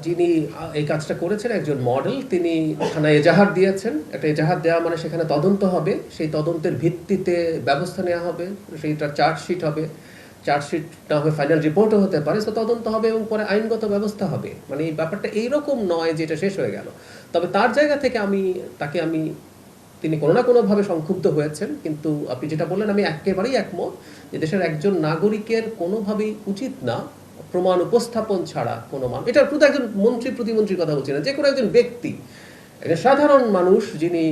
যিনি এই কাজটা করেছেন একজন মডেল, তিনি থানায় এজাহার দিয়েছেন। একটা এজাহার দেওয়া মানে সেখানে তদন্ত হবে, সেই তদন্তের ভিত্তিতে ব্যবস্থা নেওয়া হবে, সেইটার চার্জশিট হবে, চার্জশিট না হবে ফাইনাল রিপোর্টও হতে পারে। সো তদন্ত হবে এবং পরে আইনগত ব্যবস্থা হবে। মানে এই ব্যাপারটা এইরকম নয় যে এটা শেষ হয়ে গেল। তবে তার জায়গা থেকে তাকে তিনি কোনো না কোনোভাবে সংক্ষুব্ধ হয়েছেন, কিন্তু আপনি যেটা বললেন আমি একেবারেই একমত যে দেশের একজন নাগরিকের কোনোভাবেই উচিত না প্রমাণ উপস্থাপন ছাড়া কোনো মানুষ, এটা শুধু একজন মন্ত্রী প্রতিমন্ত্রীর কথা বলছি না, যে কোনো একজন ব্যক্তি, একজন সাধারণ মানুষ যিনি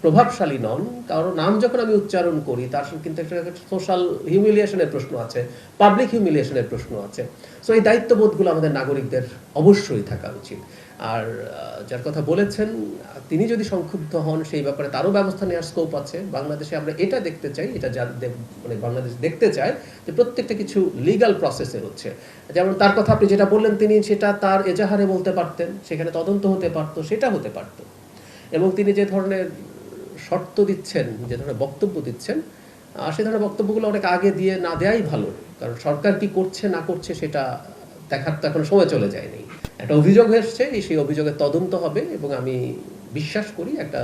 প্রভাবশালী নন, কারো নাম যখন আমি উচ্চারণ করি তার কিন্তু একটা সোশ্যাল হিউমিলিয়েশনের প্রশ্ন আছে, পাবলিক হিউমিলিয়েশনের প্রশ্ন আছে। সো এই দায়িত্ববোধগুলো আমাদের নাগরিকদের অবশ্যই থাকা উচিত। আর যার কথা বলেছেন তিনি যদি সংক্ষুব্ধ হন সেই ব্যাপারে তারও ব্যবস্থা নেওয়ার স্কোপ আছে। বাংলাদেশে আমরা এটা দেখতে চাই, এটা মানে বাংলাদেশ দেখতে চায় যে প্রত্যেকটা কিছু লিগ্যাল প্রসেসে হচ্ছে। যেমন তার কথা আপনি যেটা বললেন, তিনি সেটা তার এজাহারে বলতে পারতেন, সেখানে তদন্ত হতে পারতো, সেটা হতে পারতো। এবং তিনি যে ধরনের শর্ত দিচ্ছেন, যে ধরনের বক্তব্য দিচ্ছেন, সে ধরনের বক্তব্যগুলো অনেক আগে দিয়ে না দেওয়াই ভালো। কারণ সরকার কি করছে না করছে সেটা দেখার তো এখন সময় চলে যায়নি। একটা অভিযোগ এসছে, সেই অভিযোগের তদন্ত হবে এবং আমি বিশ্বাস করি একটা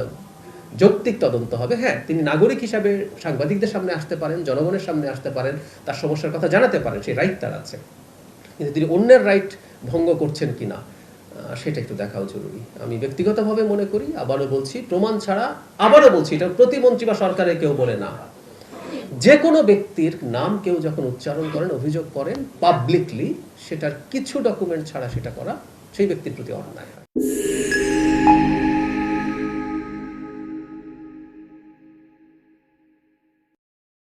যৌক্তিক তদন্ত হবে। হ্যাঁ, তিনি নাগরিক হিসাবে সাংবাদিকদের সামনে আসতে পারেন, জনগণের সামনে আসতে পারেন, তার সমস্যার কথা জানাতে পারেন, সেই রাইট তার আছে। কিন্তু তিনি অন্যের রাইট ভঙ্গ করছেন কিনা সেটা একটু দেখাও জরুরি। আমি ব্যক্তিগতভাবে মনে করি, আবারও বলছি, প্রমাণ ছাড়া, আবারও বলছি, এটা প্রতিমন্ত্রী বা সরকারের কেউ বলে না, যে কোনো ব্যক্তির নাম কেউ যখন উচ্চারণ করেন, অভিযোগ করেন পাবলিকলি, সেটার কিছু ডকুমেন্ট ছাড়া সেটা করা সেই ব্যক্তির প্রতি অন্যায় হয়।